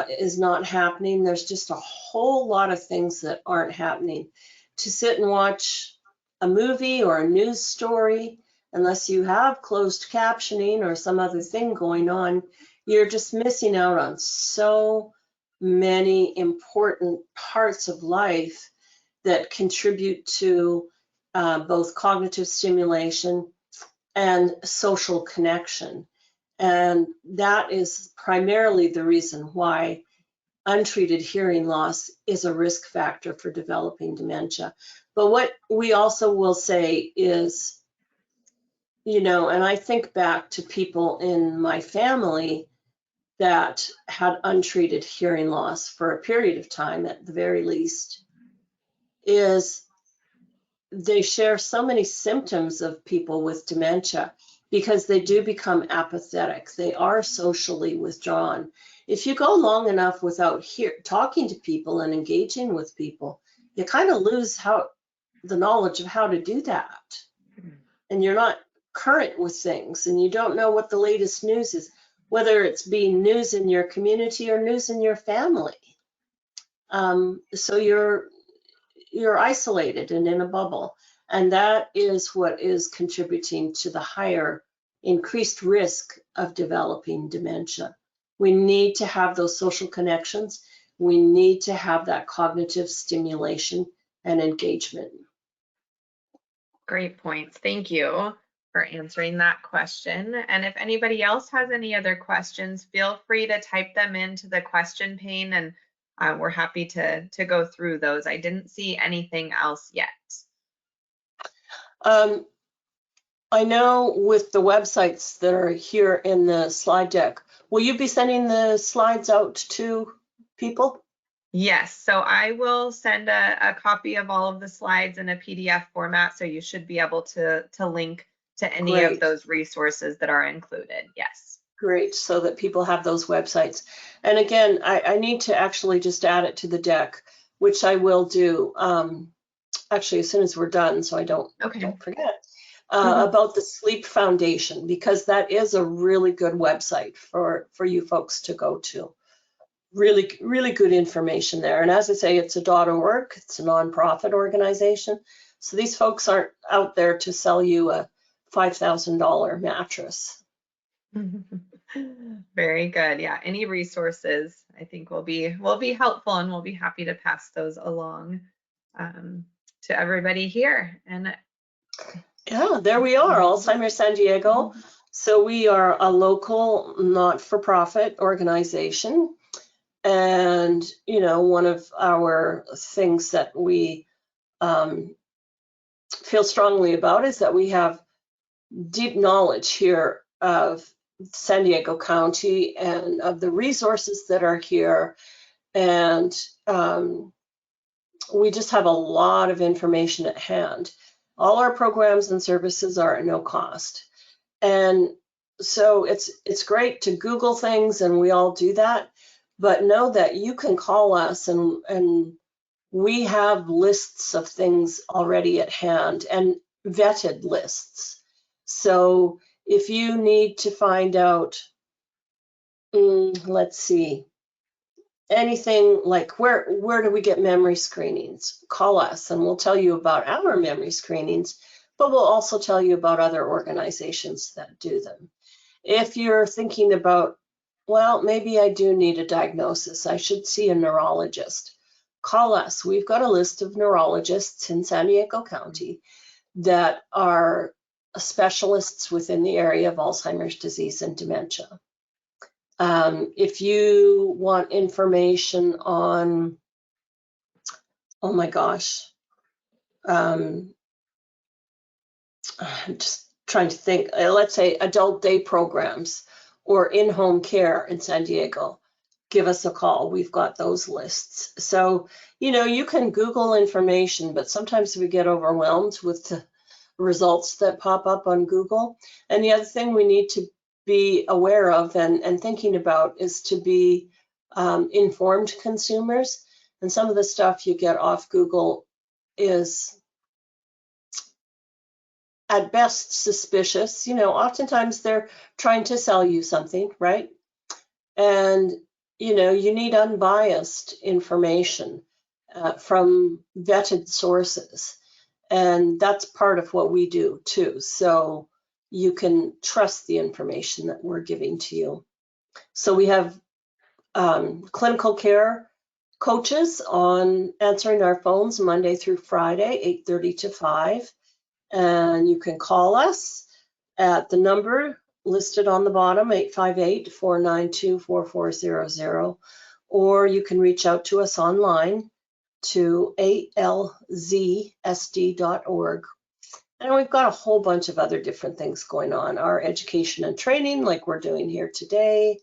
is not happening. There's just a whole lot of things that aren't happening. To sit and watch a movie or a news story, unless you have closed captioning or some other thing going on, you're just missing out on so many important parts of life that contribute to both cognitive stimulation and social connection. And that is primarily the reason why untreated hearing loss is a risk factor for developing dementia. But what we also will say is, you know, and I think back to people in my family that had untreated hearing loss for a period of time at the very least, is they share so many symptoms of people with dementia because they do become apathetic. They are socially withdrawn. If you go long enough without talking to people and engaging with people, you kind of lose the knowledge of how to do that. And you're not current with things, and you don't know what the latest news is, whether it's being news in your community or news in your family. So you're isolated and in a bubble. And that is what is contributing to the higher increased risk of developing dementia. We need to have those social connections. We need to have that cognitive stimulation and engagement. Great points. Thank you for answering that question. And if anybody else has any other questions, feel free to type them into the question pane, and we're happy to go through those. I didn't see anything else yet. I know with the websites that are here in the slide deck, will you be sending the slides out to people? Yes, so I will send a copy of all of the slides in a PDF format, so you should be able to link to any Great. of those resources that are included. Yes. Great, so that people have those websites. And again, I need to actually just add it to the deck, which I will do actually as soon as we're done, so I don't forget, about the Sleep Foundation, because that is a really good website for you folks to go to. Really, really good information there. And as I say, it's a .org, it's a nonprofit organization. So these folks aren't out there to sell you a $5,000 mattress. Very good. Yeah, any resources I think will be helpful, and we'll be happy to pass those along to everybody here. And yeah, there we are, Alzheimer San Diego. So we are a local not-for-profit organization. And, you know, one of our things that we feel strongly about is that we have deep knowledge here of San Diego County and of the resources that are here. And we just have a lot of information at hand. All our programs and services are at no cost. And so it's great to Google things, and we all do that. But know that you can call us, and we have lists of things already at hand and vetted lists. So if you need to find out, let's see, anything like where do we get memory screenings, call us and we'll tell you about our memory screenings, but we'll also tell you about other organizations that do them. If you're thinking about, well, maybe I do need a diagnosis, I should see a neurologist, call us. We've got a list of neurologists in San Diego County that are specialists within the area of Alzheimer's disease and dementia. If you want information on, oh my gosh, I'm just trying to think, let's say adult day programs or in-home care in San Diego, give us a call. We've got those lists. So, you can Google information, but sometimes we get overwhelmed with the results that pop up on Google. And the other thing we need to be aware of and thinking about is to be informed consumers. And some of the stuff you get off Google is at best suspicious. Oftentimes they're trying to sell you something, right? And you need unbiased information from vetted sources. And that's part of what we do too. So you can trust the information that we're giving to you. So we have clinical care coaches on answering our phones Monday through Friday, 8:30 to 5. And you can call us at the number listed on the bottom, 858-492-4400, or you can reach out to us online to alzsd.org. And we've got a whole bunch of other different things going on. Our education and training, like we're doing here today,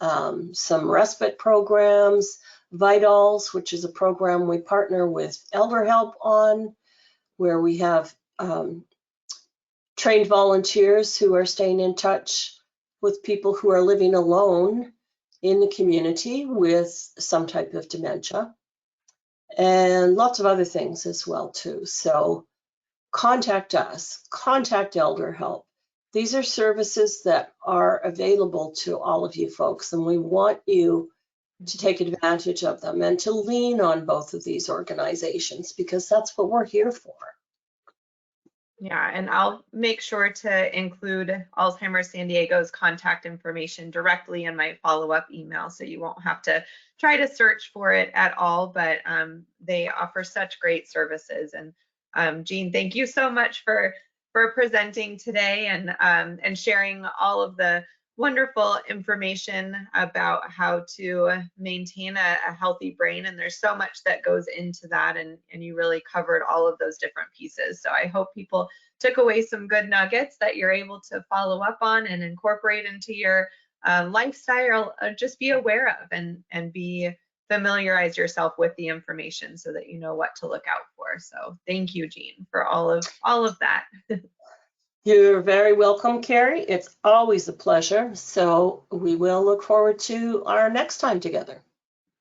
some respite programs, Vitals, which is a program we partner with ElderHelp on, where we have trained volunteers who are staying in touch with people who are living alone in the community with some type of dementia, and lots of other things as well too. So contact us, contact ElderHelp. These are services that are available to all of you folks, and we want you to take advantage of them and to lean on both of these organizations, because that's what we're here for. Yeah, and I'll make sure to include Alzheimer's San Diego's contact information directly in my follow-up email, so you won't have to try to search for it at all. But they offer such great services. And Jean, thank you so much for presenting today and sharing all of the wonderful information about how to maintain a healthy brain. And there's so much that goes into that, and you really covered all of those different pieces. So I hope people took away some good nuggets that you're able to follow up on and incorporate into your lifestyle, just be aware of and familiarize yourself with the information so that you know what to look out for. So thank you, Jean, for all of that. You're very welcome, Carrie. It's always a pleasure. So we will look forward to our next time together.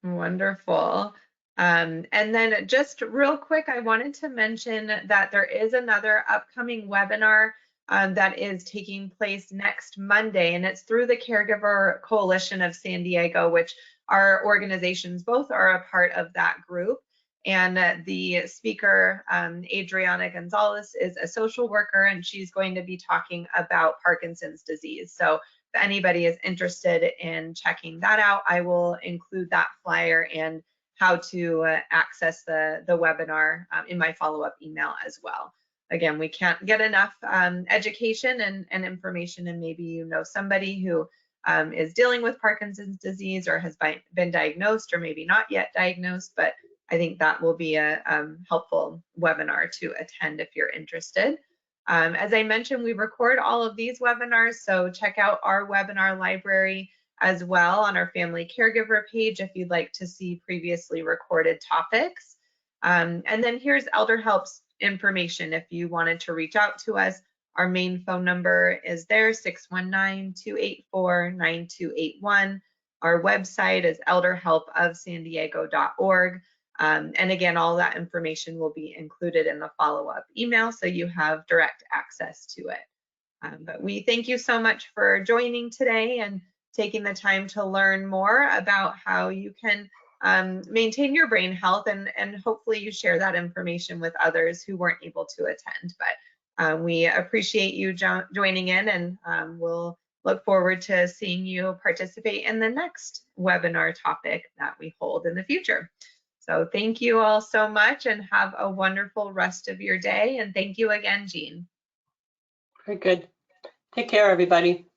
Wonderful. And then just real quick, I wanted to mention that there is another upcoming webinar that is taking place next Monday, and it's through the Caregiver Coalition of San Diego, which our organizations both are a part of that group. And the speaker, Adriana Gonzalez, is a social worker, and she's going to be talking about Parkinson's disease. So if anybody is interested in checking that out, I will include that flyer and how to access the webinar in my follow-up email as well. Again, we can't get enough education and information, and maybe you know somebody who is dealing with Parkinson's disease or has been diagnosed or maybe not yet diagnosed, but I think that will be a helpful webinar to attend if you're interested. As I mentioned, we record all of these webinars, so check out our webinar library as well on our family caregiver page if you'd like to see previously recorded topics. And then here's ElderHelp's information if you wanted to reach out to us. Our main phone number is there, 619-284-9281. Our website is elderhelpofsandiego.org. And again, all that information will be included in the follow-up email, so you have direct access to it. But we thank you so much for joining today and taking the time to learn more about how you can maintain your brain health, and hopefully you share that information with others who weren't able to attend. But we appreciate you joining in, and we'll look forward to seeing you participate in the next webinar topic that we hold in the future. So thank you all so much and have a wonderful rest of your day. And thank you again, Jean. Very good. Take care, everybody.